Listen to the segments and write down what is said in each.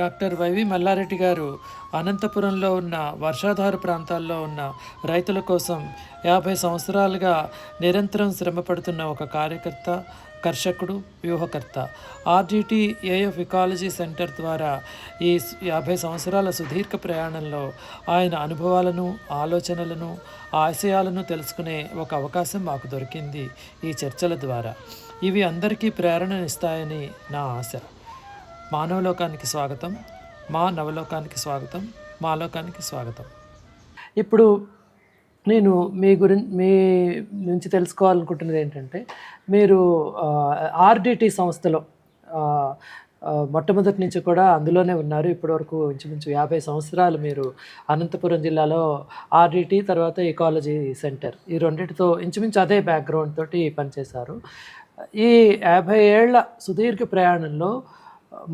Doctor YV Mallareddy గారు అనంతపురంలో ఉన్న వర్షాధార ప్రాంతాల్లో ఉన్న రైతుల కోసం 50 సంవత్సరాలుగా నిరంతరం శ్రమపడుతున్న ఒక కార్యకర్త, కర్షకుడు, వ్యూహకర్త. ఆర్డిటి ఏఎఫ్ ఇకాలజీ సెంటర్ ద్వారా ఈ 50 సంవత్సరాల సుదీర్ఘ ప్రయాణంలో ఆయన అనుభవాలను, ఆలోచనలను, ఆశయాలను తెలుసుకునే ఒక అవకాశం మాకు దొరికింది ఈ చర్చల ద్వారా. ఇవి అందరికీ ప్రేరణనిస్తాయని నా ఆశ. మానవలోకానికి స్వాగతం, మా నవలోకానికి స్వాగతం, మా లోకానికి స్వాగతం. ఇప్పుడు నేను మీ నుంచి తెలుసుకోవాలనుకుంటున్నది ఏంటంటే, మీరు ఆర్డిటి సంస్థలో మొట్టమొదటి నుంచి కూడా అందులోనే ఉన్నారు. ఇప్పటివరకు ఇంచుమించు 50 సంవత్సరాలు మీరు అనంతపురం జిల్లాలో ఆర్డిటి, తర్వాత ఇకాలజీ సెంటర్, ఈ రెండింటితో ఇంచుమించు అదే బ్యాక్గ్రౌండ్ తోటి పనిచేశారు. ఈ 50 ఏళ్ల సుదీర్ఘ ప్రయాణంలో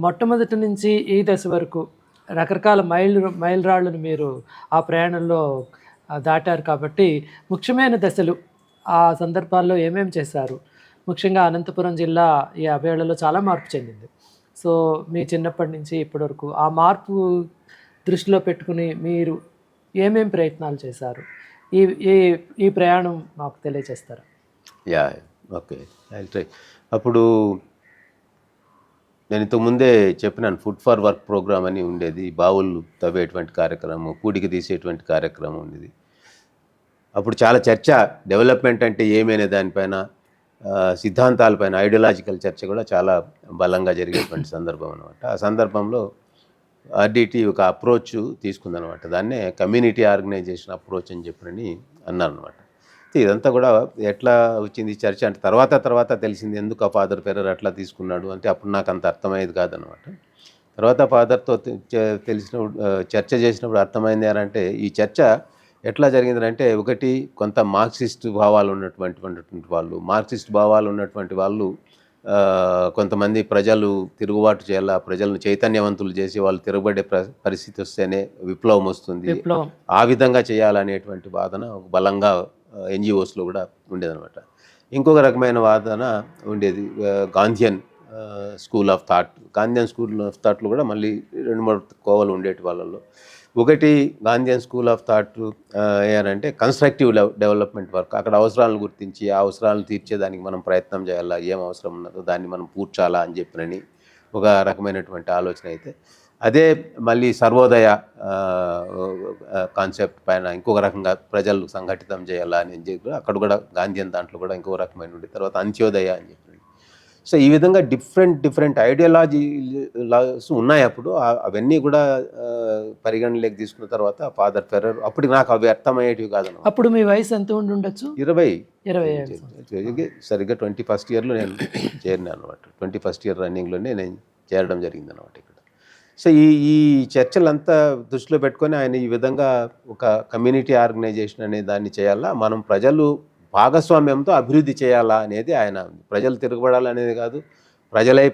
మొట్టమొదటి నుంచి ఈ దశ వరకు రకరకాల మైలురాళ్లను మీరు ఆ ప్రయాణంలో దాటారు కాబట్టి, ముఖ్యమైన దశలు, ఆ సందర్భాల్లో ఏమేమి చేశారు? ముఖ్యంగా అనంతపురం జిల్లా ఈ 50 ఏళ్లలో చాలా మార్పు చెందింది. సో మీ చిన్నప్పటి నుంచి ఇప్పటి వరకు ఆ మార్పు దృష్టిలో పెట్టుకుని మీరు ఏమేం ప్రయత్నాలు చేశారు? ఈ ఈ ఈ ప్రయాణం మాకు తెలియజేస్తారా? Yeah, okay, I try. అప్పుడు నేను ఇంతకుముందే చెప్పినాను, ఫుడ్ ఫర్ వర్క్ ప్రోగ్రామ్ అని ఉండేది. బావులు తవ్వేటువంటి కార్యక్రమం, పూడికి తీసేటువంటి కార్యక్రమం ఉండేది. అప్పుడు చాలా చర్చ, డెవలప్మెంట్ అంటే ఏమైనా దానిపైన, సిద్ధాంతాలపైన, ఐడియాలజికల్ చర్చ కూడా చాలా బలంగా జరిగేటువంటి సందర్భం అనమాట. ఆ సందర్భంలో ఆర్డిటి ఒక అప్రోచ్ తీసుకుందనమాట. దాన్నే కమ్యూనిటీ ఆర్గనైజేషన్ అప్రోచ్ అని చెప్పని అన్నారనమాట. ఇదంతా కూడా ఎట్లా వచ్చింది చర్చ అంటే తర్వాత తెలిసింది ఎందుకు ఆ ఫాదర్ ఫెర్రర్ అట్లా తీసుకున్నాడు అంటే, అప్పుడు నాకు అంత అర్థమయ్యేది కాదనమాట. తర్వాత ఫాదర్తో తెలిసినప్పుడు, చర్చ చేసినప్పుడు అర్థమైంది అంటే, ఈ చర్చ ఎట్లా జరిగిందంటే, ఒకటి కొంత మార్క్సిస్ట్ భావాలు ఉన్నటువంటి వాళ్ళు కొంతమంది ప్రజలు తిరుగుబాటు చేయాలా, ప్రజలను చైతన్యవంతులు చేసి వాళ్ళు తిరగబడే పరిస్థితి వస్తేనే విప్లవం వస్తుంది, ఆ విధంగా చేయాలనేటువంటి వాదన బలంగా ఎన్జిఓస్లో కూడా ఉండేదన్నమాట. ఇంకొక రకమైన వాదన ఉండేది, గాంధియన్ స్కూల్ ఆఫ్ థాట్లో కూడా మళ్ళీ 2-3 కోవలు ఉండేటి వాళ్ళలో. ఒకటి గాంధియన్ స్కూల్ ఆఫ్ థాట్ ఏనంటే కన్స్ట్రక్టివ్ డెవలప్మెంట్ వర్క్. అక్కడ అవసరాలను గుర్తించి ఆ అవసరాలను తీర్చేదానికి మనం ప్రయత్నం చేయాలా, ఏం అవసరం ఉన్నదో దాన్ని మనం పూడ్చాలా అని చెప్పినని ఒక రకమైనటువంటి ఆలోచన అయితే, అదే మళ్ళీ సర్వోదయ కాన్సెప్ట్ పైన ఇంకొక రకంగా ప్రజలు సంఘటితం చేయాలా అని చెప్పి అక్కడ కూడా గాంధీయన్ దాంట్లో కూడా ఇంకొక రకమైన ఉండే, తర్వాత అంత్యోదయ అని చెప్పి. సో ఈ విధంగా డిఫరెంట్ ఐడియాలజీస్ ఉన్నాయి అప్పుడు. అవన్నీ కూడా పరిగణలోకి తీసుకున్న తర్వాత ఫాదర్ ఫెర్రర్, అప్పుడు నాకు అవి అర్థమయ్యేటివి కాదన్నమాట. అప్పుడు మీ వయసు ఎంత ఉండి ఉండొచ్చు? 20 సరిగ్గా 21st ఇయర్లో నేను చేరినా అనమాట. 21st ఇయర్ రన్నింగ్లోనే నేను చేరడం జరిగింది అనమాట ఇక్కడ. సో ఈ చర్చలంతా దృష్టిలో పెట్టుకొని ఆయన ఈ విధంగా ఒక కమ్యూనిటీ ఆర్గనైజేషన్ అనే దాన్ని చేయాలా, మనం ప్రజలు భాగస్వామ్యంతో అభివృద్ధి చేయాలా అనేది ఆయన. ప్రజలు తిరగబడాలనేది కాదు,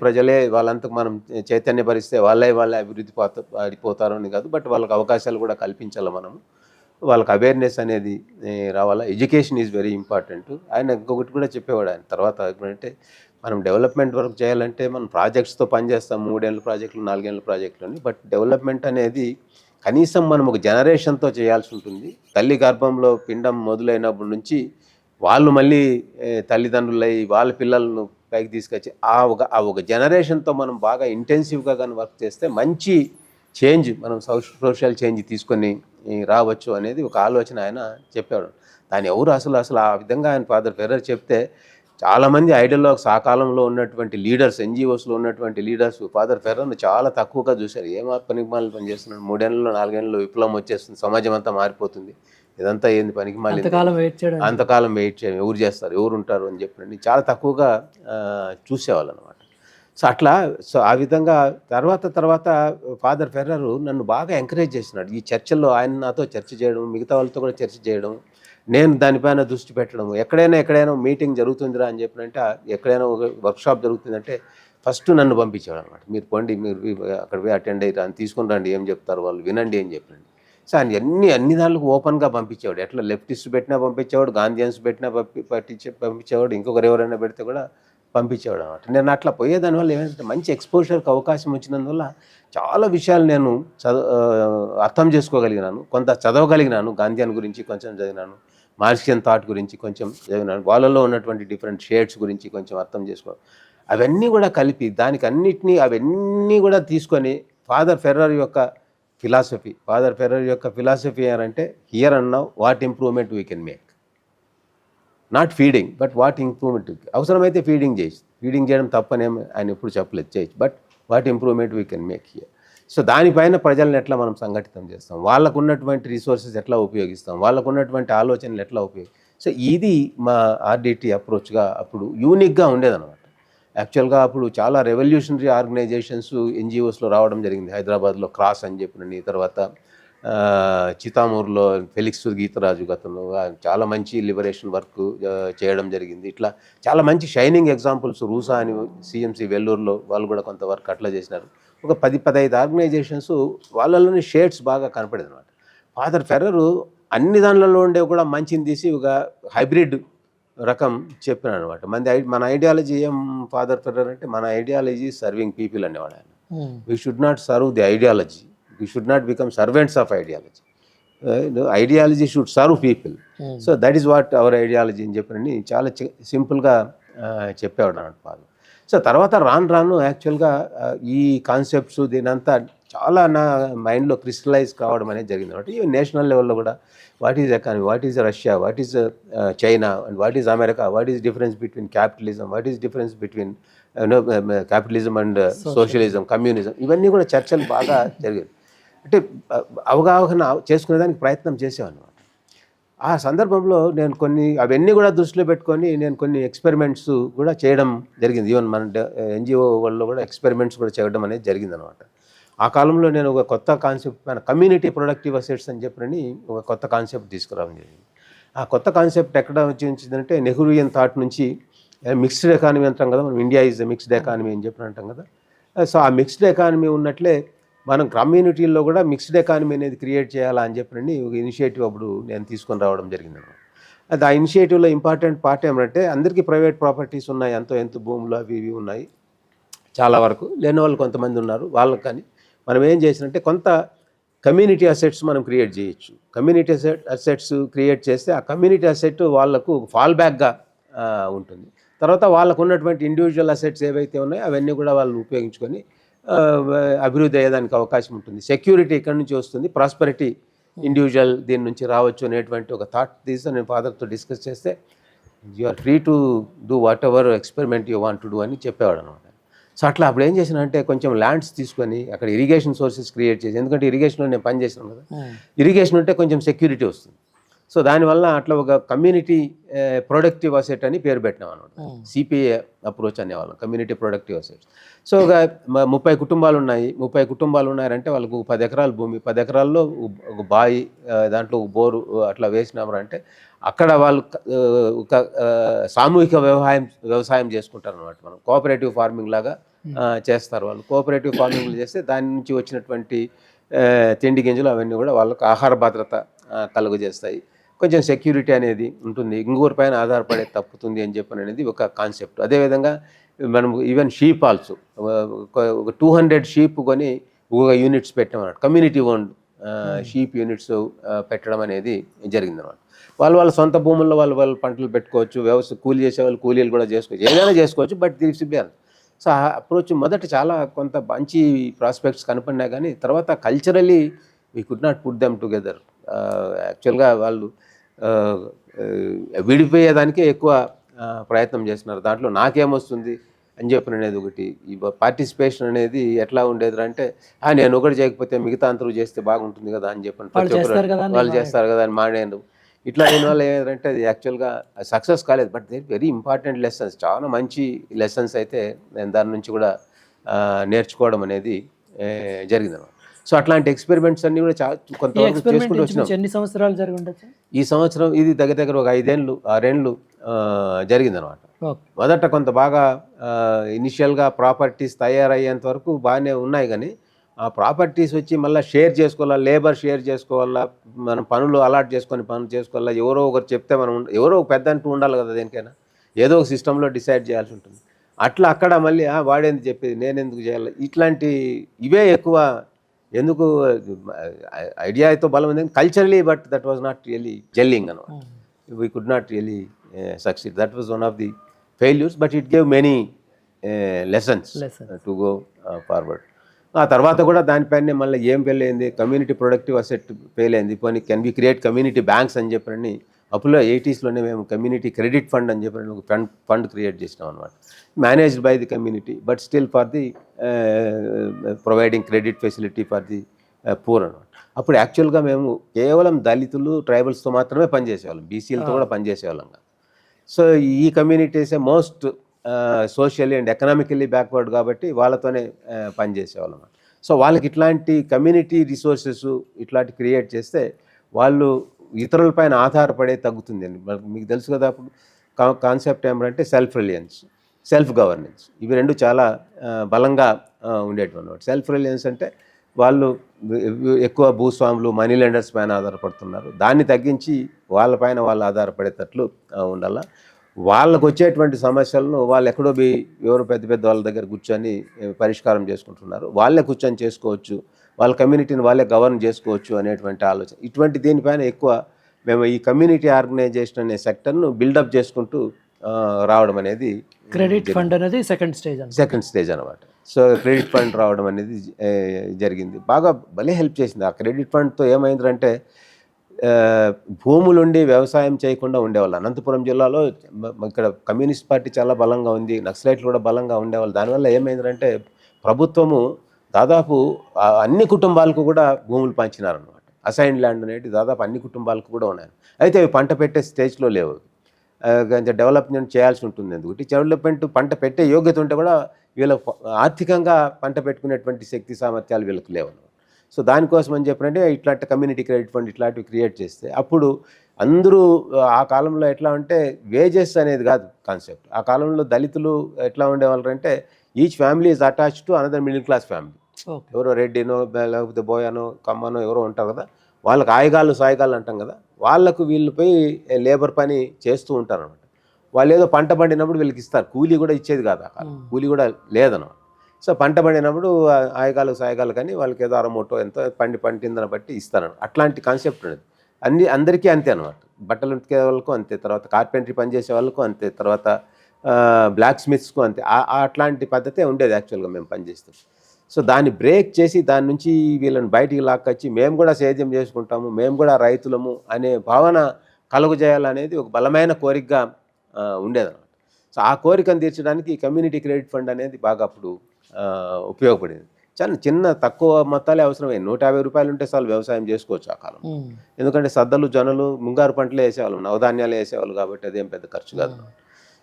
ప్రజలే వాళ్ళంతకు మనం చైతన్యపరిస్తే వాళ్ళే అభివృద్ధి పడిపోతారు అని కాదు, బట్ వాళ్ళకి అవకాశాలు కూడా కల్పించాలి, మనం వాళ్ళకి అవేర్నెస్ అనేది రావాలా. Education is very important. ఆయన ఇంకొకటి కూడా చెప్పేవాడు ఆయన తర్వాత, అంటే మనం డెవలప్మెంట్ వర్క్ చేయాలంటే మనం ప్రాజెక్ట్స్తో పనిచేస్తాం, 3 ఏళ్ళ ప్రాజెక్టులు, 4 ఏళ్ళ ప్రాజెక్టులు, బట్ డెవలప్మెంట్ అనేది కనీసం మనం ఒక జనరేషన్తో చేయాల్సి ఉంటుంది. తల్లి గర్భంలో పిండం మొదలైనప్పటి నుంచి వాళ్ళు మళ్ళీ తల్లిదండ్రులై వాళ్ళ పిల్లలను పైకి తీసుకొచ్చి ఆ ఒక జనరేషన్తో మనం బాగా ఇంటెన్సివ్గా కానీ వర్క్ చేస్తే మంచి చేంజ్, మనం సోషల్ చేంజ్ తీసుకొని రావచ్చు అనేది ఒక ఆలోచన ఆయన చెప్పాడు. దాన్ని ఎవరు అసలు ఆ విధంగా ఆయన ఫాదర్ ఫెర్రర్ చెప్తే చాలామంది ఐడియాలజీస్ ఆ కాలంలో ఉన్నటువంటి లీడర్స్, ఎన్జిఓస్లో ఉన్నటువంటి లీడర్స్ ఫాదర్ ఫెర్రర్ను చాలా తక్కువగా చూశారు. ఏమో పనికిమాలిన పని చేస్తున్నాడు, 3 ఏళ్ళలో 4 ఏళ్ళలో విప్లవం వచ్చేస్తుంది, సమాజం అంతా మారిపోతుంది, ఇదంతా ఏంది పనికిమాలిన, అంతకాలం వెయిట్ చేయడం, ఎవరు చేస్తారు, ఎవరు ఉంటారు అని చెప్పినట్టు చాలా తక్కువగా చూసేవాళ్ళు అనమాట. సో ఆ విధంగా తర్వాత ఫాదర్ ఫెర్రర్ నన్ను బాగా ఎంకరేజ్ చేస్తున్నాడు ఈ చర్చల్లో. ఆయన నాతో చర్చ చేయడం, మిగతా వాళ్ళతో కూడా చర్చ చేయడం, నేను దానిపైన దృష్టి పెట్టడం. ఎక్కడైనా మీటింగ్ జరుగుతుందిరా అని చెప్పినంటే, ఎక్కడైనా ఒక వర్క్షాప్ జరుగుతుందంటే ఫస్ట్ నన్ను పంపించేవాడు అనమాట. మీరు పండి, మీరు అక్కడ పోయి అటెండ్ అయ్యి అని తీసుకుని రండి, ఏం చెప్తారు వాళ్ళు వినండి అని చెప్పినండి. సో ఆయన అన్ని దానికి ఓపెన్గా పంపించేవాడు. ఎట్లా లెఫ్టిస్ట్ పెట్టినా పంపించేవాడు, గాంధీయన్స్ పెట్టినా పంపించేవాడు, ఇంకొకరు ఎవరైనా పెడితే కూడా పంపించేవాడు అనమాట. నేను అట్లా పోయేదానివల్ల ఏమైందంటే మంచి ఎక్స్పోజర్కి అవకాశం వచ్చినందువల్ల చాలా విషయాలు నేను అర్థం చేసుకోగలిగినాను, కొంత చదవగలిగినాను. గాంధీయన్ గురించి కొంచెం చదివినాను, మార్క్సియన్ థాట్ గురించి కొంచెం చదివినాను, వాళ్ళలో ఉన్నటువంటి డిఫరెంట్ షేడ్స్ గురించి కొంచెం అర్థం చేసుకోవడం, అవన్నీ కూడా కలిపి అవన్నీ కూడా తీసుకొని ఫాదర్ ఫెర్రర్ యొక్క ఫిలాసఫీ ఏంటంటే here and now what improvement we can make, not feeding but what improvement. అవసరమైతే ఫీడింగ్ చేయడం తప్పనేమి ఆయన ఎప్పుడు చెప్పలేదు, చేయొచ్చు, but what improvement we can make here. So దానిపైన ప్రజలను ఎట్లా మనం సంఘటితం చేస్తాం, వాళ్ళకు ఉన్నటువంటి రిసోర్సెస్ ఎట్లా ఉపయోగిస్తాం, వాళ్ళకు ఉన్నటువంటి ఆలోచనలు ఎట్లా సో ఇది మా ఆర్డిటి అప్రోచ్గా అప్పుడు యూనిక్గా ఉండేదన్నమాట. యాక్చువల్గా అప్పుడు చాలా రెవల్యూషనరీ ఆర్గనైజేషన్స్ ఎన్జిఓస్లో రావడం జరిగింది. హైదరాబాద్లో క్రాస్ అని చెప్పినని, తర్వాత చితామూరులో ఫెలిక్స్ గీతరాజు గతంలో చాలా మంచి లిబరేషన్ వర్క్ చేయడం జరిగింది. ఇట్లా చాలా మంచి షైనింగ్ ఎగ్జాంపుల్స్ రూసా అని సిఎంసి వెల్లూరులో వాళ్ళు కూడా కొంత వర్క్ అట్లా చేసినారు. ఒక 10-15 ఆర్గనైజేషన్స్ వాళ్ళలోని షేడ్స్ బాగా కనపడేది అనమాట. ఫాదర్ ఫెర్రరు అన్ని దానిలలో ఉండే కూడా మంచిని తీసి ఒక హైబ్రిడ్ రకం చెప్పినాడు అనమాట. మన ఐడియాలజీ ఏం ఫాదర్ ఫెర్రర్ అంటే, మన ఐడియాలజీ సర్వింగ్ పీపుల్ అనేవాడు ఆయన. We should not serve the ideology, we should not become servants of ideology. Ideology should serve people. So that is what our ideology అని చెప్పినని చాలా సింపుల్గా చెప్పేవాడు అన్నట్టు ఫాదర్. సో తర్వాత రాను యాక్చువల్గా ఈ కాన్సెప్ట్స్ దీనంతా చాలా నా మైండ్లో క్రిస్టలైజ్ కావడం అనేది జరిగింది అనమాట. ఈ నేషనల్ లెవెల్లో కూడా what is economy, what is Russia, what is China and what is America, what is difference between capitalism, what is difference between capitalism and socialism, communism, ఇవన్నీ కూడా చర్చలు బాగా జరిగాయి. అంటే అవగాహన చేసుకునేదానికి ప్రయత్నం చేసేవాను. ఆ సందర్భంలో నేను అవన్నీ కూడా దృష్టిలో పెట్టుకొని నేను కొన్ని ఎక్స్పెరిమెంట్స్ కూడా చేయడం జరిగింది. ఈవెన్ మన ఎన్జిఓ వాళ్ళు కూడా ఎక్స్పెరిమెంట్స్ కూడా చేయడం అనేది జరిగింది అనమాట. ఆ కాలంలో నేను ఒక కొత్త కాన్సెప్ట్ పైన కమ్యూనిటీ ప్రొడక్టివ్ అసెట్స్ అని చెప్పని ఒక కొత్త కాన్సెప్ట్ తీసుకురావడం జరిగింది. ఆ కొత్త కాన్సెప్ట్ ఎక్కడ వచ్చిందంటే నెహ్రూయన్ థాట్ నుంచి మిక్స్డ్ ఎకానమీ అంటాం కదా, మనం ఇండియా ఈజ్ మిక్స్డ్ ఎకానమీ అని చెప్పి అంటాం కదా. సో ఆ మిక్స్డ్ ఎకానమీ ఉన్నట్లే మనం కమ్యూనిటీల్లో కూడా మిక్స్డ్ ఎకానమీ అనేది క్రియేట్ చేయాలా అని చెప్పి ఒక ఇనిషియేటివ్ అప్పుడు నేను తీసుకొని రావడం జరిగింది. అది ఆ ఇనిషియేటివ్లో ఇంపార్టెంట్ పార్ట్ ఏమంటే, అందరికీ ప్రైవేట్ ప్రాపర్టీస్ ఉన్నాయి, ఎంతో భూములు అవి ఇవి ఉన్నాయి, చాలా వరకు లేని వాళ్ళు కొంతమంది ఉన్నారు. వాళ్ళకి కానీ మనం ఏం చేసినంటే కొంత కమ్యూనిటీ అసెట్స్ మనం క్రియేట్ చేయొచ్చు. కమ్యూనిటీ అసెట్స్ క్రియేట్ చేస్తే ఆ కమ్యూనిటీ అసెట్ వాళ్ళకు ఫాల్ బ్యాక్గా ఉంటుంది. తర్వాత వాళ్ళకు ఉన్నటువంటి ఇండివిజువల్ అసెట్స్ ఏవైతే ఉన్నాయో అవన్నీ కూడా వాళ్ళు ఉపయోగించుకొని అభివృద్ధి అయ్యేదానికి అవకాశం ఉంటుంది. సెక్యూరిటీ ఎక్కడి నుంచి వస్తుంది, ప్రాస్పరిటీ ఇండివిజువల్ దీని నుంచి రావచ్చు అనేటువంటి ఒక థాట్ తీసి నేను ఫాదర్తో డిస్కస్ చేస్తే, you are free to do whatever experiment you want to do అని చెప్పేవాడు అనమాట. సో అట్లా అప్పుడు ఏం చేసినంటే కొంచెం ల్యాండ్స్ తీసుకొని అక్కడ ఇరిగేషన్ సోర్సెస్ క్రియేట్ చేసి, ఎందుకంటే ఇరిగేషన్లో నేను పని చేసినాను కదా, ఇరిగేషన్ ఉంటే కొంచెం సెక్యూరిటీ వస్తుంది. సో దానివల్ల అట్లా ఒక కమ్యూనిటీ ప్రొడక్టివ్ అసెట్ అని పేరు పెట్టినాం అనమాట. సిపిఏ అప్రోచ్ అనేవాళ్ళం, కమ్యూనిటీ ప్రొడక్టివ్ అసెట్స్. సో ఒక 30 కుటుంబాలు ఉన్నాయి. 30 కుటుంబాలు ఉన్నారంటే వాళ్ళకు 10 ఎకరాల భూమి, 10 ఎకరాల్లో ఒక బావి, దాంట్లో ఒక బోరు అట్లా వేసినామంటే అక్కడ వాళ్ళు ఒక సామూహిక వ్యవసాయం చేసుకుంటారు అనమాట. మనం కోఆపరేటివ్ ఫార్మింగ్ లాగా చేస్తారు వాళ్ళు. కోఆపరేటివ్ ఫార్మింగ్లు చేస్తే దాని నుంచి వచ్చినటువంటి తిండి గింజలు అవన్నీ కూడా వాళ్ళకు ఆహార భద్రత కలుగజేస్తాయి, కొంచెం సెక్యూరిటీ అనేది ఉంటుంది, ఇంగూరు పైన ఆధారపడే తప్పుతుంది అని చెప్పని అనేది ఒక కాన్సెప్ట్. అదేవిధంగా మనం ఈవెన్ షీప్ ఆల్సో ఒక 200 షీప్ కొని ఒక యూనిట్స్ పెట్టామన్నమాట. కమ్యూనిటీ ఓన్డ్ షీప్ యూనిట్స్ పెట్టడం అనేది జరిగిందన్నమాట. వాళ్ళ సొంత భూముల్లో వాళ్ళు పంటలు పెట్టుకోవచ్చు, కూలీ చేసే వాళ్ళు కూలీలు కూడా చేసుకోవచ్చు, ఏదైనా చేసుకోవచ్చు, but this be all. So ఆ అప్రోచ్ మొదట చాలా కొంత మంచి ప్రాస్పెక్ట్స్ కనపడినా కానీ తర్వాత culturally we could not put them together. యాక్చువల్గా వాళ్ళు విడిపోయేదానికే ఎక్కువ ప్రయత్నం చేస్తున్నారు. దాంట్లో నాకేమొస్తుంది అని చెప్పిన అనేది ఒకటి. ఈ పార్టిసిపేషన్ అనేది ఎట్లా ఉండేది అంటే, నేను ఒకటి చేయకపోతే మిగతా అందరూ చేస్తే బాగుంటుంది కదా అని చెప్పని ప్రతి ఒక్కరు వాళ్ళు చేస్తారు కదా అని మానేను. ఇట్లా దీనివల్ల ఏదంటే అది యాక్చువల్గా సక్సెస్ కాలేదు. But they very important lessons, చాలా మంచి లెసన్స్ అయితే నేను దాని నుంచి కూడా నేర్చుకోవడం అనేది జరిగిందన్నమాట. సో అట్లాంటి ఎక్స్పెరిమెంట్స్ అన్ని కూడా కొంతవరకు చేసుకుంటూ వచ్చినాం. ఎన్ని సంవత్సరాలు జరిగి ఉండొచ్చు? ఈ సంవత్సరం ఇది దగ్గర ఒక 5-6 ఏళ్ళు జరిగిందనమాట. మొదట కొంత బాగా ఇనిషియల్గా ప్రాపర్టీస్ తయారయ్యేంత వరకు బాగానే ఉన్నాయి, కానీ ఆ ప్రాపర్టీస్ వచ్చి మళ్ళీ షేర్ చేసుకోవాలా, లేబర్ షేర్ చేసుకోవాలా, మనం పనులు అలాట్ చేసుకొని పనులు చేసుకోవాలా, ఎవరో ఒకరు చెప్తే మనం ఎవరో ఒక పెద్ద అంటూ ఉండాలి కదా, దేనికైనా ఏదో ఒక సిస్టంలో డిసైడ్ చేయాల్సి ఉంటుంది. అట్లా అక్కడ మళ్ళీ వాడేందుకు చెప్పేది, నేనెందుకు చేయాలి, ఇట్లాంటి ఇవే ఎక్కువ. ఎందుకు ఐడియాతో బలం ఉంది culturally, but that was not really jelling అనమాట. We could not really succeed. That was one of the failures, but it gave many lessons to go forward. ఆ తర్వాత కూడా దానిపైనే మళ్ళీ ఏం ఫెయిల్ అయింది, కమ్యూనిటీ ప్రొడక్టివ్ అసెట్ ఫెయిల్ అయింది. పోనీ can be create community banks అని చెప్పని అప్పులో 80s మేము కమ్యూనిటీ క్రెడిట్ ఫండ్ అని చెప్పి ఒక ఫండ్ క్రియేట్ చేసినాం అనమాట. Managed by the community, but still for the providing credit facility for the poor అనమాట. అప్పుడు యాక్చువల్గా మేము కేవలం దళితులు ట్రైబల్స్తో మాత్రమే పనిచేసేవాళ్ళం, బీసీలతో కూడా పనిచేసేవాళ్ళం కాదు. సో ఈ కమ్యూనిటీసే most socially and economically backward కాబట్టి వాళ్ళతోనే పనిచేసేవాళ్ళం. సో వాళ్ళకి ఇట్లాంటి కమ్యూనిటీ రిసోర్సెస్ ఇట్లాంటి క్రియేట్ చేస్తే వాళ్ళు ఇతరులపైన ఆధారపడే తగ్గుతుంది అండి. మీకు తెలుసు కదా, అప్పుడు కాన్సెప్ట్ ఏమంటే సెల్ఫ్ రిలయన్స్, సెల్ఫ్ గవర్నెన్స్, ఇవి రెండు చాలా బలంగా ఉండేటివి అన్నమాట. సెల్ఫ్ రిలయన్స్ అంటే వాళ్ళు ఎక్కువ భూస్వాములు, మనీ లెండర్స్ పైన ఆధారపడుతున్నారు. దాన్ని తగ్గించి వాళ్ళపైన వాళ్ళు ఆధారపడేటట్లు ఉండాల. వాళ్ళకు వచ్చేటువంటి సమస్యలను వాళ్ళు ఎక్కడో ఎవరు పెద్ద పెద్ద వాళ్ళ దగ్గర కూర్చొని పరిష్కారం చేసుకుంటున్నారు, వాళ్ళే కూర్చొని చేసుకోవచ్చు, వాళ్ళ కమ్యూనిటీని వాళ్ళే గవర్న్ చేసుకోవచ్చు అనేటువంటి ఆలోచన. ఇటువంటి దీనిపైన ఎక్కువ మేము ఈ కమ్యూనిటీ ఆర్గనైజేషన్ అనే సెక్టర్ను బిల్డప్ చేసుకుంటూ రావడం అనేది, క్రెడిట్ ఫండ్ అనేది సెకండ్ స్టేజ్ అనమాట. సో క్రెడిట్ ఫండ్ రావడం అనేది జరిగింది, బాగా భలే హెల్ప్ చేసింది. ఆ క్రెడిట్ ఫండ్తో ఏమైందంటే భూములుండి వ్యవసాయం చేయకుండా ఉండేవాళ్ళు. అనంతపురం జిల్లాలో ఇక్కడ కమ్యూనిస్ట్ పార్టీ చాలా బలంగా ఉంది, నక్సలైట్లు కూడా బలంగా ఉండేవాళ్ళు. దానివల్ల ఏమైందంటే ప్రభుత్వము దాదాపు అన్ని కుటుంబాలకు కూడా భూములు పంచినారనమాట. అసైన్ ల్యాండ్ అనేది దాదాపు అన్ని కుటుంబాలకు కూడా ఉన్నాయి. అయితే అవి పంట పెట్టే స్టేజ్లో లేవు, కొంచెం డెవలప్మెంట్ చేయాల్సి ఉంటుంది. ఎందుకంటే డెవలప్మెంట్ పంట పెట్టే యోగ్యత ఉంటే కూడా వీళ్ళ ఆర్థికంగా పంట పెట్టుకునేటువంటి శక్తి సామర్థ్యాలు వీళ్ళకి లేవు. సో దానికోసం అని చెప్పినట్టే ఇట్లాంటి కమ్యూనిటీ క్రెడిట్ ఫండ్ ఇట్లాంటివి క్రియేట్ చేస్తే అప్పుడు అందరూ ఆ కాలంలో ఎట్లా అంటే వేజెస్ అనేది కాదు కాన్సెప్ట్. ఆ కాలంలో దళితులు ఎట్లా ఉండేవాళ్ళు అంటే each family is attached to another middle class family. ఎవరో రెడ్డినో లేకపోతే బోయానో కమ్మనో ఎవరో ఉంటారు కదా, వాళ్ళకి ఆయగాళ్ళు సాయిగాళ్ళు అంటాం కదా, వాళ్ళకు వీళ్ళు పోయి లేబర్ పని చేస్తూ ఉంటారు అనమాట. వాళ్ళు ఏదో పంట పండినప్పుడు వీళ్ళకి ఇస్తారు, కూలీ కూడా ఇచ్చేది కాదు, కూలీ కూడా లేదన్నమాట. సో పంట పండినప్పుడు ఆయగాలు సాయగాలు కానీ వాళ్ళకి ఏదో అరమోటో ఎంతో పండిందని బట్టి ఇస్తారని అట్లాంటి కాన్సెప్ట్ ఉన్నది. అందరికీ అంతే అనమాట. బట్టలు ఉతికే వాళ్ళకు అంతే, తర్వాత కార్పెంటరీ పనిచేసే వాళ్ళకు అంతే, తర్వాత బ్లాక్ స్మిత్స్కు అంతే. అట్లాంటి పద్ధతే ఉండేది యాక్చువల్గా మేము పనిచేస్తాం. సో దాన్ని బ్రేక్ చేసి దాని నుంచి వీళ్ళని బయటికి లాక్కొచ్చి మేము కూడా సేద్యం చేసుకుంటాము, మేము కూడా రైతులము అనే భావన కలుగజేయాలనేది ఒక బలమైన కోరికగా ఉండేదన్నమాట. సో ఆ కోరికను తీర్చడానికి ఈ కమ్యూనిటీ క్రెడిట్ ఫండ్ అనేది బాగా అప్పుడు ఉపయోగపడేది. చాలా చిన్న తక్కువ మొత్తాలే అవసరమే, 150 రూపాయలు ఉంటే చాలు వ్యవసాయం చేసుకోవచ్చు ఆ కాలం. ఎందుకంటే సద్దలు, జొన్నలు, ముంగారు పంటలే వేసేవాళ్ళం, నవధాన్యాలు వేసేవాళ్ళు కాబట్టి అదేం పెద్ద ఖర్చు కాదు.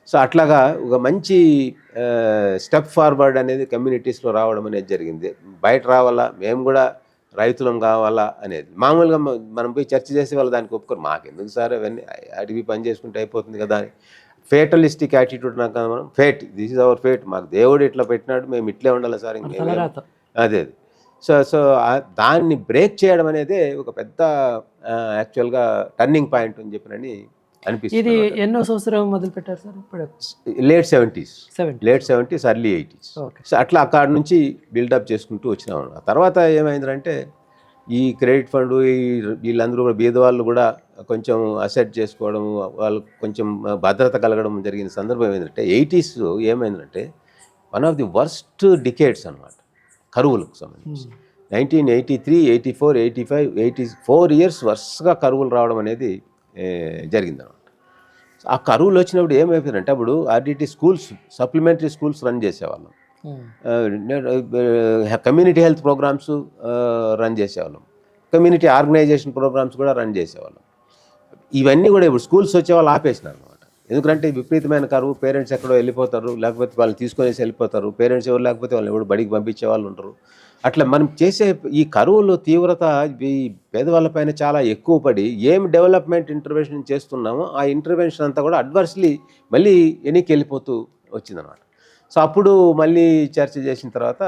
సో అట్లాగా ఒక మంచి స్టెప్ ఫార్వర్డ్ అనేది కమ్యూనిటీస్లో రావడం అనేది జరిగింది. బయట రావాలా, మేము కూడా రైతులం కావాలా అనేది. మామూలుగా మనం పోయి చర్చ చేసే వాళ్ళు దానికి ఒప్పుకోరు, మాకెందుకు సార్ అవన్నీ, అడిగి పని చేసుకుంటే అయిపోతుంది కదా అని. ఫేటలిస్టిక్ యాటిట్యూడ్ నాకు మనం fate, this is our fate, మాకు దేవుడు ఇట్లా పెట్టినాడు, మేము ఇట్లే ఉండాలి సార్, అదే. సో దాన్ని బ్రేక్ చేయడం అనేది ఒక పెద్ద యాక్చువల్గా టర్నింగ్ పాయింట్ అని చెప్పినని అనిపిస్తుంది. ఇది ఎన్నో సంవత్సరం మొదలు పెట్టారు సార్? ఇప్పుడు late 70s early 80s. So అట్లా అక్కడ నుంచి బిల్డప్ చేసుకుంటూ వచ్చినాం. ఆ తర్వాత ఏమైందంటే ఈ క్రెడిట్ ఫండ్ వీళ్ళందరూ కూడా బీదవాళ్ళు కూడా కొంచెం అసెట్ చేసుకోవడం, వాళ్ళు కొంచెం భద్రత కలగడం జరిగిన సందర్భం ఏంటంటే 80s ఏమైందంటే one of the worst decades అనమాట కరువులకు సంబంధించి. 1983, 84, 85, 84 ఇయర్స్ వరుసగా కరువులు రావడం అనేది జరిగిందనమాట. ఆ కరువులు వచ్చినప్పుడు ఏమైపోయిందంటే అప్పుడు RDT schools, supplementary schools run చేసేవాళ్ళం, కమ్యూనిటీ హెల్త్ ప్రోగ్రామ్స్ రన్ చేసేవాళ్ళం, కమ్యూనిటీ ఆర్గనైజేషన్ ప్రోగ్రామ్స్ కూడా రన్ చేసేవాళ్ళం. ఇవన్నీ కూడా ఇప్పుడు స్కూల్స్ వచ్చేవాళ్ళు ఆపేసినారు అనమాట. ఎందుకంటే విపరీతమైన కరువు, పేరెంట్స్ ఎక్కడో వెళ్ళిపోతారు, లేకపోతే వాళ్ళు తీసుకొనేసి వెళ్ళిపోతారు, పేరెంట్స్ ఎవరు లేకపోతే వాళ్ళు ఎవరు బడికి పంపించే వాళ్ళు ఉంటారు. అట్లా మనం చేసే ఈ కరువులు తీవ్రత ఈ పేదవాళ్ళపైన చాలా ఎక్కువ పడి ఏం డెవలప్మెంట్ ఇంటర్వెన్షన్ చేస్తున్నామో ఆ ఇంటర్వెన్షన్ అంతా కూడా అడ్వర్స్లీ మళ్ళీ వెనక్కి వెళ్ళిపోతూ వచ్చిందనమాట. సో అప్పుడు మళ్ళీ చర్చ చేసిన తర్వాత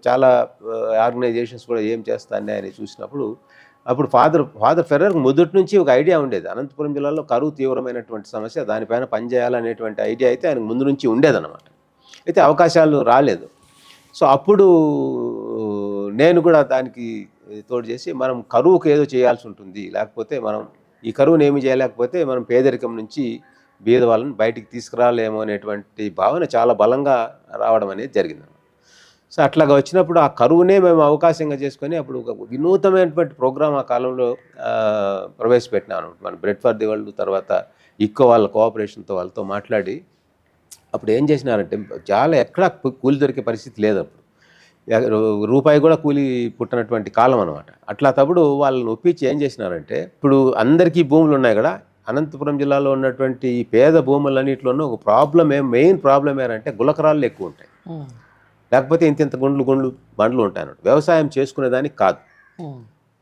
చాలా ఆర్గనైజేషన్స్ కూడా ఏం చేస్తాయి అని చూసినప్పుడు అప్పుడు ఫాదర్ ఫెర్రర్ మొదటి నుంచి ఒక ఐడియా ఉండేది, అనంతపురం జిల్లాలో కరువు తీవ్రమైనటువంటి సమస్య, దానిపైన పనిచేయాలనేటువంటి ఐడియా అయితే ఆయనకు ముందు నుంచి ఉండేదన్నమాట. అయితే అవకాశాలు రాలేదు. సో అప్పుడు నేను కూడా దానికి తోడు చేసి మనం కరువుకు ఏదో చేయాల్సి ఉంటుంది, లేకపోతే మనం ఈ కరువును ఏమి చేయలేకపోతే మనం పేదరికం నుంచి బీద వాళ్ళని బయటికి తీసుకురాలేమో అనేటువంటి భావన చాలా బలంగా రావడం అనేది జరిగింది. సో అట్లాగా వచ్చినప్పుడు ఆ కరువునే మేము అవకాశంగా చేసుకొని అప్పుడు ఒక వినూతమైనటువంటి ప్రోగ్రామ్ ఆ కాలంలో ప్రవేశపెట్టినాను. మన బ్రెడ్ ఫర్ ది వరల్డ్ తర్వాత ఇక్కో వాళ్ళ కోఆపరేషన్తో వాళ్ళతో మాట్లాడి అప్పుడు ఏం చేసినారంటే, చాలా ఎక్కడా కూలి దొరికే పరిస్థితి లేదు అప్పుడు, రూపాయి కూడా కూలి పుట్టినటువంటి కాలం అనమాట. అట్లా తప్పుడు వాళ్ళని ఒప్పించి ఏం చేసినారంటే, ఇప్పుడు అందరికీ భూములు ఉన్నాయి కదా, అనంతపురం జిల్లాలో ఉన్నటువంటి ఈ పేద భూములన్నింటిలోనూ ఒక మెయిన్ ప్రాబ్లం ఏంటంటే గులకరాళ్ళు ఎక్కువ ఉంటాయి, లేకపోతే ఇంత గుండ్లు బండ్లు ఉంటాయి అన్నట్టు. వ్యవసాయం చేసుకునేదానికి కాదు,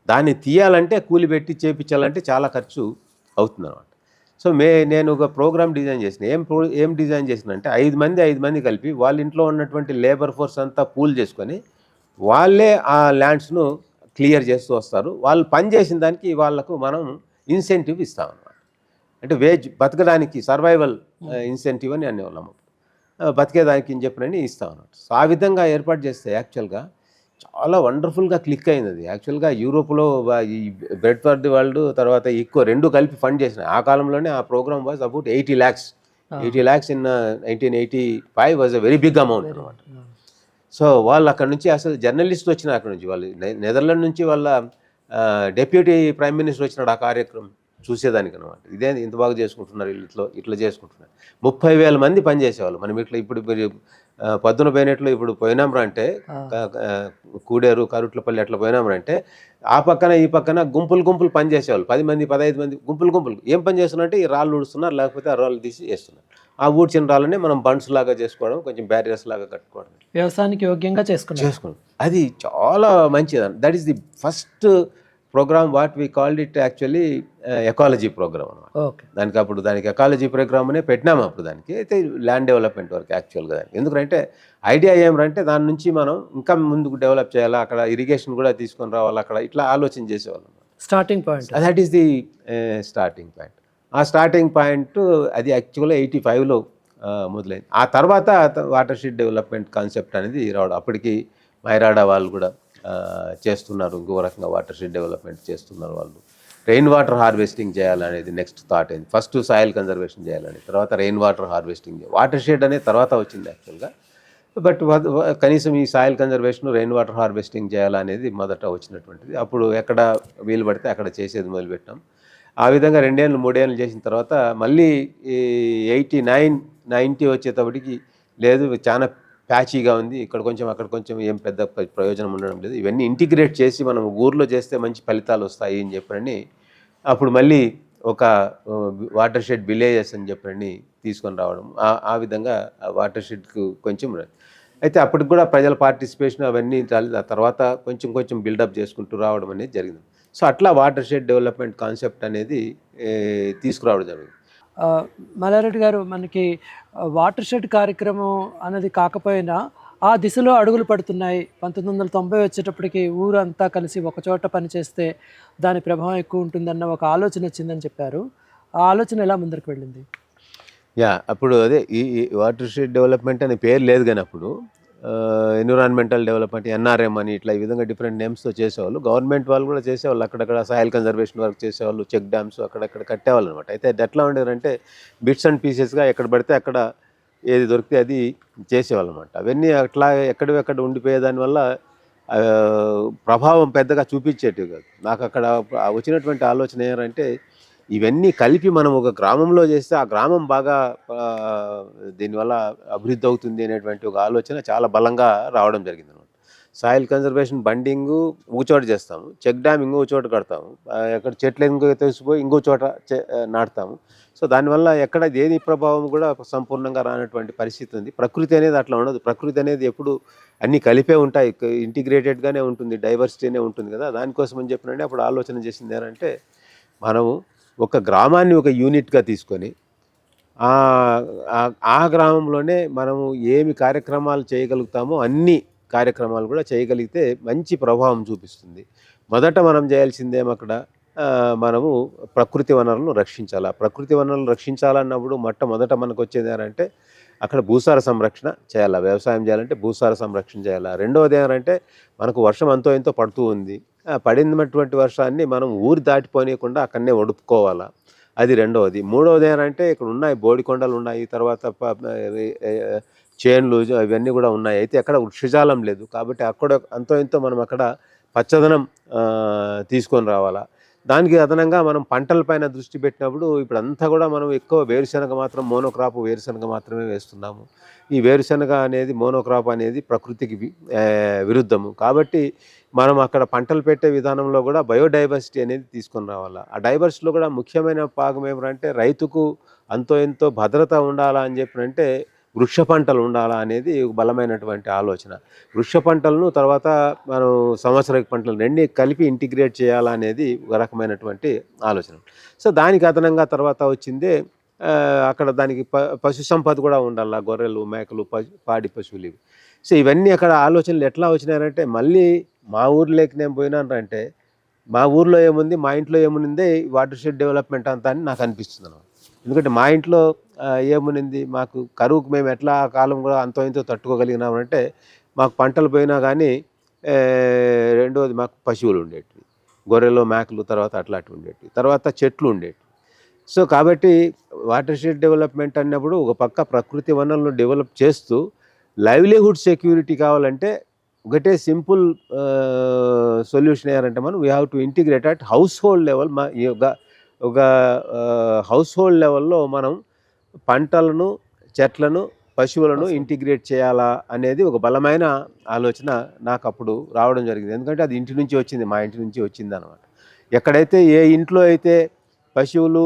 దాన్ని తీయాలంటే కూలి పెట్టి చేపించాలంటే చాలా ఖర్చు అవుతుంది అనమాట. సో నేను ఒక ప్రోగ్రామ్ డిజైన్ చేసిన. ఏం డిజైన్ చేసిన అంటే 5 మంది కలిపి వాళ్ళ ఇంట్లో ఉన్నటువంటి లేబర్ ఫోర్స్ అంతా పూల్ చేసుకొని వాళ్ళే ఆ ల్యాండ్స్ను క్లియర్ చేస్తూ వస్తారు. వాళ్ళు పని చేసిన దానికి వాళ్ళకు మనం ఇన్సెంటివ్ ఇస్తామన్నమాట. అంటే బతకడానికి సర్వైవల్ ఇన్సెంటివ్ అని అనేవాళ్ళం, బతికేదానికి అని చెప్పినని ఇస్తామన్నమాట. సో ఆ విధంగా ఏర్పాటు చేస్తే యాక్చువల్గా చాలా వండర్ఫుల్గా క్లిక్ అయింది అది. యాక్చువల్గా యూరోప్లో ఈ బ్రెడ్ ఫర్ ది వరల్డ్ తర్వాత ఎక్కువ రెండు కలిపి ఫండ్ చేసిన ఆ కాలంలోనే ఆ programme was about 80 lakhs. 80 lakhs in 1985 was a very big amount అనమాట. సో వాళ్ళు అక్కడ నుంచి అసలు జర్నలిస్ట్ వచ్చిన అక్కడ నుంచి, వాళ్ళు నెదర్లాండ్ నుంచి వాళ్ళ డెప్యూటీ ప్రైమ్ మినిస్టర్ వచ్చినాడు ఆ కార్యక్రమం చూసేదానికి అనమాట. ఇదే ఇంత బాగా చేసుకుంటున్నారు వీళ్ళు, ఇట్లా చేసుకుంటున్నారు. 30,000 మంది పనిచేసేవాళ్ళు. మనం ఇట్లా ఇప్పుడు పొద్దున పోయినట్లు ఇప్పుడు పోయినాంరా అంటే కూడేరు కరుట్లపల్లి అట్లా పోయినాంరా అంటే ఆ పక్కన ఈ పక్కన గుంపులు పనిచేసేవాళ్ళు, 10 మంది 15 మంది గుంపులు ఏం పని చేస్తున్నారంటే ఈ రాళ్ళు ఊడుస్తున్నారు, లేకపోతే ఆ రాళ్ళు తీసి వేస్తున్నారు. ఆ ఊడ్చిన రాళ్ళని మనం బండ్స్ లాగా చేసుకోవడం, కొంచెం బ్యారియర్స్ లాగా కట్టుకోవడం, వ్యవసాయానికి యోగ్యంగా చేసుకోవడం, అది చాలా మంచిది. That is the first programme what we called it actually ecology programme అనమాట. దానికి ఎకాలజీ ప్రోగ్రామ్ అనే పెట్టినాము అప్పుడు. దానికి అయితే ల్యాండ్ డెవలప్మెంట్ వరకు యాక్చువల్గా దానికి. ఎందుకంటే ఐడియా ఏమంటే దాని నుంచి మనం ఇంకా ముందుకు డెవలప్ చేయాలా, అక్కడ ఇరిగేషన్ కూడా తీసుకొని రావాలా, అక్కడ ఇట్లా ఆలోచన చేసేవాళ్ళం. Starting point that is the starting point. ఆ స్టార్టింగ్ పాయింట్ అది యాక్చువల్గా 85లో మొదలైంది. ఆ తర్వాత వాటర్ షెడ్ డెవలప్మెంట్ కాన్సెప్ట్ అనేది రావడం. అప్పటికి మైరాడా వాళ్ళు కూడా చేస్తున్నారు, ఇంకో రకంగా వాటర్ షెడ్ డెవలప్మెంట్ చేస్తున్నారు వాళ్ళు. రెయిన్ వాటర్ హార్వెస్టింగ్ చేయాలనేది నెక్స్ట్ థాట్ అయింది. ఫస్ట్ సాయిల్ కన్జర్వేషన్ చేయాలని, తర్వాత rain water harvesting. Water shed అనేది తర్వాత వచ్చింది యాక్చువల్గా, బట్ కనీసం ఈ soil conservation rain water harvesting చేయాలనేది మొదట వచ్చినటువంటిది. అప్పుడు ఎక్కడ వీలు పడితే అక్కడ చేసేది మొదలుపెట్టాం. ఆ విధంగా 2 ఏళ్ళు 3 ఏళ్ళు చేసిన తర్వాత మళ్ళీ 89, 90 వచ్చేటప్పటికి లేదు, చాలా ప్యాచీగా ఉంది, ఇక్కడ కొంచెం అక్కడ కొంచెం, ఏం పెద్ద ప్రయోజనం ఉండడం లేదు, ఇవన్నీ ఇంటిగ్రేట్ చేసి మనం ఊర్లో చేస్తే మంచి ఫలితాలు వస్తాయి అని చెప్పని అప్పుడు మళ్ళీ ఒక వాటర్ షెడ్ విలేజెస్ అని చెప్పని తీసుకొని రావడం. ఆ విధంగా వాటర్ షెడ్కు కొంచెం అయితే అప్పటికి కూడా ప్రజల పార్టిసిపేషన్ అవన్నీ ఆ తర్వాత కొంచెం బిల్డప్ చేసుకుంటూ రావడం అనేది జరిగింది. సో అట్లా వాటర్ షెడ్ డెవలప్మెంట్ కాన్సెప్ట్ అనేది తీసుకురావడం జరిగింది. మల్లారెడ్డి గారు, మనకి వాటర్ షెడ్ కార్యక్రమం అనేది కాకపోయినా ఆ దిశలో అడుగులు పడుతున్నాయి. 1990 వచ్చేటప్పటికి ఊరంతా కలిసి ఒకచోట పనిచేస్తే దాని ప్రభావం ఎక్కువ ఉంటుందన్న ఒక ఆలోచన వచ్చిందని చెప్పారు. ఆ ఆలోచన ఎలా ముందరికి వెళ్ళింది? అప్పుడు అదే ఈ వాటర్ షెడ్ డెవలప్మెంట్ అనే పేరు లేదు, కానీ అప్పుడు ఎన్విరాన్మెంటల్ డెవలప్మెంట్, ఎన్ఆర్ఎం అని ఇట్లా ఈ విధంగా డిఫరెంట్ నేమ్స్తో చేసేవాళ్ళు. గవర్నమెంట్ వాళ్ళు కూడా చేసేవాళ్ళు, అక్కడక్కడ సాయిల్ కన్జర్వేషన్ వర్క్ చేసేవాళ్ళు, చెక్ డ్యామ్స్ అక్కడక్కడ కట్టేవాళ్ళు అనమాట. అయితే అది ఎట్లా ఉండేదంటే బిట్స్ అండ్ పీసెస్గా ఎక్కడ పడితే అక్కడ ఏది దొరికితే అది చేసేవాళ్ళు అనమాట. అవన్నీ అట్లా ఎక్కడ ఉండిపోయే దానివల్ల ప్రభావం పెద్దగా చూపించేటివి కాదు. నాకు అక్కడ వచ్చినటువంటి ఆలోచన ఏంటంటే, ఇవన్నీ కలిపి మనం ఒక గ్రామంలో చేస్తే ఆ గ్రామం బాగా దీనివల్ల అభివృద్ధి అవుతుంది అనేటువంటి ఒక ఆలోచన చాలా బలంగా రావడం జరిగింది అనమాట. సాయిల్ కన్జర్వేషన్ బండింగు ఒక చోట చేస్తాము, చెక్ డ్యామ్ ఇంకో చోట కడతాము, ఎక్కడ చెట్లు ఇంకో తెలిసిపోయి ఇంకో చోట నాటుతాము. సో దానివల్ల ఎక్కడ దేని ప్రభావం కూడా సంపూర్ణంగా రానటువంటి పరిస్థితి ఉంది. ప్రకృతి అనేది అట్లా ఉండదు. ప్రకృతి అనేది ఎప్పుడు అన్నీ కలిపే ఉంటాయి, ఇంటిగ్రేటెడ్గానే ఉంటుంది, డైవర్సిటీనే ఉంటుంది కదా. దానికోసం అని చెప్పినంటే అప్పుడు ఆలోచన చేసింది ఏంటంటే, మనము ఒక గ్రామాన్ని ఒక యూనిట్గా తీసుకొని ఆ గ్రామంలోనే మనము ఏమి కార్యక్రమాలు చేయగలుగుతామో అన్నీ కార్యక్రమాలు కూడా చేయగలిగితే మంచి ప్రభావం చూపిస్తుంది. మొదట మనం చేయాల్సిందేమో అక్కడ మనము ప్రకృతి వనరులను రక్షించాలి. ప్రకృతి వనరులను రక్షించాలన్నప్పుడు మొట్టమొదట మనకు వచ్చేది ఏంటంటే అక్కడ భూసార సంరక్షణ చేయాలి. వ్యవసాయం చేయాలంటే భూసార సంరక్షణ చేయాలి. రెండవది ఏంటంటే మనకు వర్షం అంతో ఎంతో పడుతూ ఉంది. పడినటువంటి వర్షాన్ని మనం ఊరు దాటిపోనీయకుండా అక్కడనే ఒడుపుకోవాలా, అది రెండవది. మూడవది ఏంటంటే ఇక్కడ ఉన్నాయి బోడికొండలు ఉన్నాయి, తర్వాత చేన్లు ఇవన్నీ కూడా ఉన్నాయి. అయితే అక్కడ వృక్షజాలం లేదు కాబట్టి అక్కడ అంతో ఎంతో మనం అక్కడ పచ్చదనం తీసుకొని రావాలా. దానికి అదనంగా మనం పంటలపైన దృష్టి పెట్టినప్పుడు ఇప్పుడంతా కూడా మనం ఎక్కువ వేరుశనగ మాత్రం మోనోక్రాప్ వేరుశనగ మాత్రమే వేస్తున్నాము. ఈ వేరుశనగ అనేది మోనోక్రాప్ అనేది ప్రకృతికి విరుద్ధము. కాబట్టి మనం అక్కడ పంటలు పెట్టే విధానంలో కూడా బయోడైవర్సిటీ అనేది తీసుకొని రావాలా. ఆ డైవర్సిటీలో కూడా ముఖ్యమైన భాగం ఏమిటంటే రైతుకు అంతో ఎంతో భద్రత ఉండాలా అని చెప్పినంటే వృక్ష పంటలు ఉండాలా అనేది బలమైనటువంటి ఆలోచన. వృక్ష పంటలను తర్వాత మనం సంవత్సరిక పంటలు రెండిని కలిపి ఇంటిగ్రేట్ చేయాలా అనేది ఒక రకమైనటువంటి ఆలోచన. సో దానికి అదనంగా తర్వాత వచ్చిందే అక్కడ దానికి పశు సంపద కూడా ఉండాలి. గొర్రెలు, మేకలు, పాడి పశువులు ఇవి. సో ఇవన్నీ అక్కడ ఆలోచనలు ఎట్లా వచ్చినాయంటే మళ్ళీ మా ఊర్లోకి నేను పోయినానంటే మా ఊర్లో ఏముంది, మా ఇంట్లో ఏముందే వాటర్ షెడ్ డెవలప్మెంట్ అంతా అని నాకు అనిపిస్తుంది అన్నమాట. ఎందుకంటే మా ఇంట్లో ఏమునింది, మాకు కరువుకు మేము ఎట్లా ఆ కాలం కూడా అంతో ఇంతో తట్టుకోగలిగినామంటే మాకు పంటలు పోయినా కానీ రెండవది మాకు పశువులు ఉండేటివి, గొర్రెలు, మేకలు, తర్వాత అట్లాంటివి ఉండేటివి, తర్వాత చెట్లు ఉండేటివి. సో కాబట్టి వాటర్ షెడ్ డెవలప్మెంట్ అన్నప్పుడు ఒక పక్క ప్రకృతి వనరులను డెవలప్ చేస్తూ లైవ్లీహుడ్ సెక్యూరిటీ కావాలంటే ఒకటే సింపుల్ సొల్యూషన్ ఏంటంటే మనం we have to integrate at house hold level. ఒక హౌస్ హోల్డ్ లెవెల్లో మనం పంటలను, చెట్లను, పశువులను ఇంటిగ్రేట్ చేయాలా అనేది ఒక బలమైన ఆలోచన నాకు అప్పుడు రావడం జరిగింది. ఎందుకంటే అది ఇంటి నుంచి వచ్చింది, మా ఇంటి నుంచి వచ్చింది అనమాట. ఎక్కడైతే ఏ ఇంట్లో అయితే పశువులు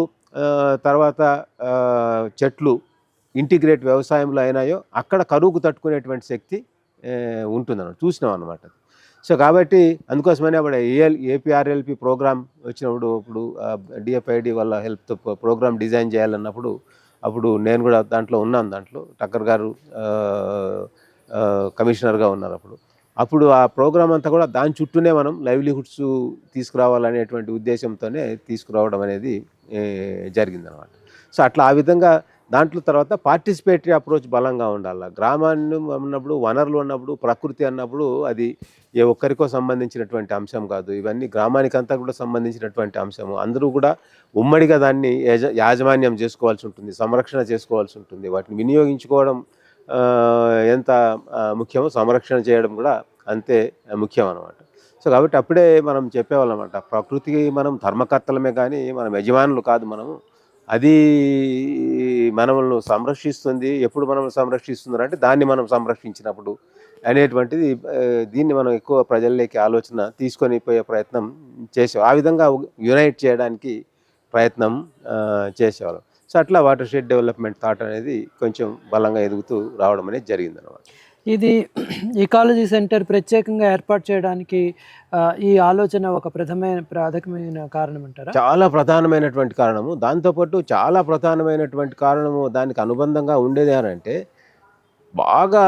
తర్వాత చెట్లు ఇంటిగ్రేట్ వ్యవసాయంలో అయినాయో అక్కడ కరువుకు తట్టుకునేటువంటి శక్తి ఉంటుందన్నమాట, చూసినాం అనమాట. సో కాబట్టి అందుకోసమనే అప్పుడు ఏపీఆర్ఎల్పి ప్రోగ్రామ్ వచ్చినప్పుడు ఇప్పుడు డిఎఫ్ఐడి వాళ్ళ హెల్ప్తో ప్రోగ్రామ్ డిజైన్ చేయాలన్నప్పుడు అప్పుడు నేను కూడా దాంట్లో ఉన్నాను. దాంట్లో టక్కర్ గారు కమిషనర్గా ఉన్నారు. అప్పుడు ఆ ప్రోగ్రామ్ అంతా కూడా దాని చుట్టూనే మనం లైవ్లీహుడ్స్ తీసుకురావాలనేటువంటి ఉద్దేశంతోనే తీసుకురావడం అనేది జరిగిందనమాట. సో అట్లా ఆ విధంగా దాంట్లో తర్వాత పార్టిసిపేటరీ అప్రోచ్ బలంగా ఉండాలి. గ్రామాన్ని ఉన్నప్పుడు, వనరులు ఉన్నప్పుడు, ప్రకృతి అన్నప్పుడు అది ఏ ఒక్కరికో సంబంధించినటువంటి అంశం కాదు. ఇవన్నీ గ్రామానికంతా కూడా సంబంధించినటువంటి అంశము. అందరూ కూడా ఉమ్మడిగా దాన్ని యాజమాన్యం చేసుకోవాల్సి ఉంటుంది, సంరక్షణ చేసుకోవాల్సి ఉంటుంది. వాటిని వినియోగించుకోవడం ఎంత ముఖ్యమో సంరక్షణ చేయడం కూడా అంతే ముఖ్యం అన్నమాట. సో కాబట్టి అప్పుడే మనం చెప్పేవాళ్ళం అన్నమాట, ప్రకృతికి మనం ధర్మకర్తలమే కానీ మనం యజమానులు కాదు. మనము అది మనల్ని సంరక్షిస్తుంది. ఎప్పుడు మనం సంరక్షిస్తున్నారంటే దాన్ని మనం సంరక్షించినప్పుడు అనేటువంటిది. దీన్ని మనం ఎక్కువ ప్రజల్లోకి ఆలోచన తీసుకొని పోయే ప్రయత్నం చేసేవాళ్ళం. ఆ విధంగా యునైట్ చేయడానికి ప్రయత్నం చేసేవాళ్ళం. సో అట్లా వాటర్ షెడ్ డెవలప్మెంట్ థాట్ అనేది కొంచెం బలంగా ఎదుగుతూ రావడం అనేది జరిగిందన్నమాట. ఇది ఇకాలజీ సెంటర్ ప్రత్యేకంగా ఏర్పాటు చేయడానికి ఈ ఆలోచన ఒక ప్రాథమికమైన కారణం అంటారా? చాలా ప్రధానమైనటువంటి కారణము. దాంతోపాటు చాలా ప్రధానమైనటువంటి కారణము దానికి అనుబంధంగా ఉండేది అంటే బాగా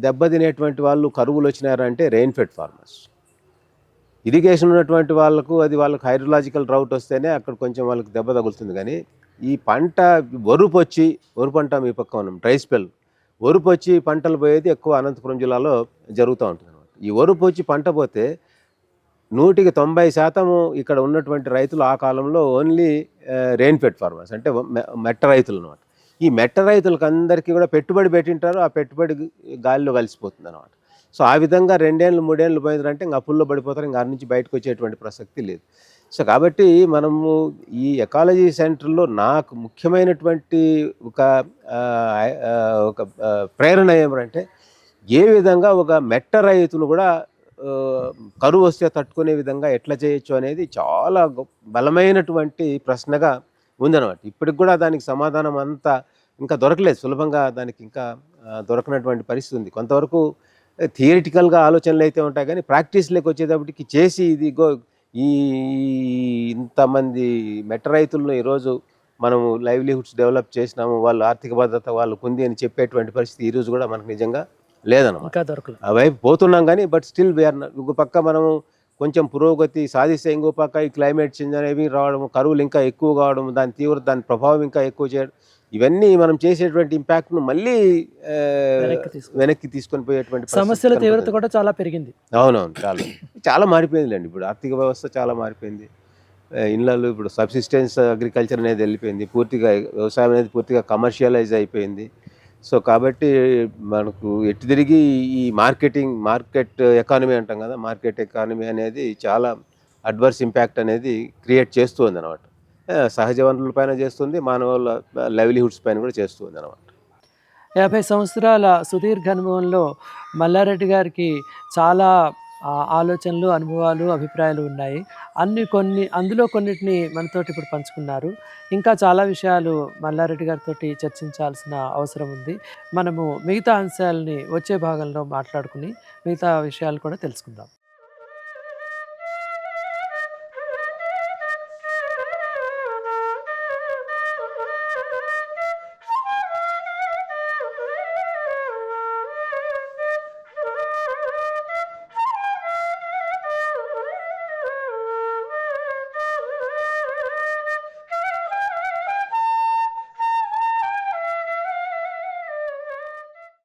దెబ్బతినేటువంటి వాళ్ళు కరువులు వచ్చినారంటే రెయిన్ఫెడ్ ఫార్మర్స్. ఇరిగేషన్ ఉన్నటువంటి వాళ్ళకు అది వాళ్ళకి హైడ్రలాజికల్ డ్రౌట్ వస్తేనే అక్కడ కొంచెం వాళ్ళకి దెబ్బ తగులుతుంది. కానీ ఈ పంట వరు పంట మీ పక్క ఉన్నాం డ్రై స్పెల్ వరుపు వచ్చి పంటలు పోయేది ఎక్కువ అనంతపురం జిల్లాలో జరుగుతూ ఉంటుంది అనమాట. ఈ వరుపు వచ్చి పంట పోతే 90% ఇక్కడ ఉన్నటువంటి రైతులు ఆ కాలంలో ఓన్లీ రెయిన్ఫెడ్ ఫార్మర్స్ అంటే మెట్ట రైతులు అనమాట. ఈ మెట్ట రైతులకు అందరికీ కూడా పెట్టుబడి పెట్టింటారు, ఆ పెట్టుబడి గాలిలో కలిసిపోతుంది అనమాట. సో ఆ విధంగా 2 ఏళ్ళు 3 ఏళ్ళు పోయిందంటే ఇంకా అప్పుల్లో పడిపోతారు, ఇంకా నుంచి బయటకు వచ్చేటువంటి ప్రసక్తి లేదు. సో కాబట్టి మనము ఈ ఎకాలజీ సెంటర్లో నాకు ముఖ్యమైనటువంటి ఒక ప్రేరణ ఏమంటే ఏ విధంగా ఒక మెట్ట రైతును కూడా కరువు వస్తే తట్టుకునే విధంగా ఎట్లా చేయొచ్చు అనేది చాలా బలమైనటువంటి ప్రశ్నగా ఉందన్నమాట. ఇప్పటికి కూడా దానికి సమాధానం అంతా ఇంకా దొరకలేదు, సులభంగా దానికి ఇంకా దొరకనటువంటి పరిస్థితి ఉంది. కొంతవరకు థియరిటికల్గా ఆలోచనలు అయితే ఉంటాయి, కానీ ప్రాక్టీస్లోకి వచ్చేటప్పటికి చేసి ఈ ఇంతమంది మెట్ట రైతులను ఈరోజు మనము లైవ్లీహుడ్స్ డెవలప్ చేసినాము, వాళ్ళు ఆర్థిక భద్రత వాళ్ళకు ఉంది అని చెప్పేటువంటి పరిస్థితి ఈరోజు కూడా మనకు నిజంగా లేదన్నమాట. ఇంకా దొరకలేదు. ఆ వైపు పోతున్నాం కానీ బట్ స్టిల్ వీఆర్ ఇంకో పక్క మనము కొంచెం పురోగతి సాధిస్తే ఇంకో పక్క ఈ క్లైమేట్ చేంజ్ అనేవి రావడం, కరువులు ఇంకా ఎక్కువ కావడం, దాని తీవ్రత, దాని ప్రభావం ఇంకా ఎక్కువ చేయడం, ఇవన్నీ మనం చేసేటువంటి ఇంపాక్ట్ను మళ్ళీ వెనక్కి తీసుకొని పోయేటువంటి సమస్యల తీవ్రత కూడా చాలా పెరిగింది. అవునవును, చాలా చాలా మారిపోయిందిలేండి. ఇప్పుడు ఆర్థిక వ్యవస్థ చాలా మారిపోయింది. ఇళ్ళల్లో ఇప్పుడు సబ్సిస్టెన్స్ అగ్రికల్చర్ అనేది వెళ్ళిపోయింది, పూర్తిగా వ్యవసాయం అనేది పూర్తిగా కమర్షియలైజ్ అయిపోయింది. సో కాబట్టి మనకు ఎటు తిరిగి ఈ మార్కెట్ ఎకానమీ అంటాం కదా, మార్కెట్ ఎకానమీ అనేది చాలా అడ్వర్స్ ఇంపాక్ట్ అనేది క్రియేట్ చేస్తుంది అనమాట. సహజ వనరుల పైన చేస్తుంది, మానవుల లైవ్లీహుడ్స్ పైన కూడా చేస్తుంది అనమాట. 50 సంవత్సరాల సుదీర్ఘ అనుభవంలో మల్లారెడ్డి గారికి చాలా ఆలోచనలు, అనుభవాలు, అభిప్రాయాలు ఉన్నాయి. అందులో కొన్నిటిని మనతోటి ఇప్పుడు పంచుకున్నారు. ఇంకా చాలా విషయాలు మల్లారెడ్డి గారితోటి చర్చించాల్సిన అవసరం ఉంది. మనము మిగతా అంశాలని వచ్చే భాగంలో మాట్లాడుకుని మిగతా విషయాలు కూడా తెలుసుకుందాం.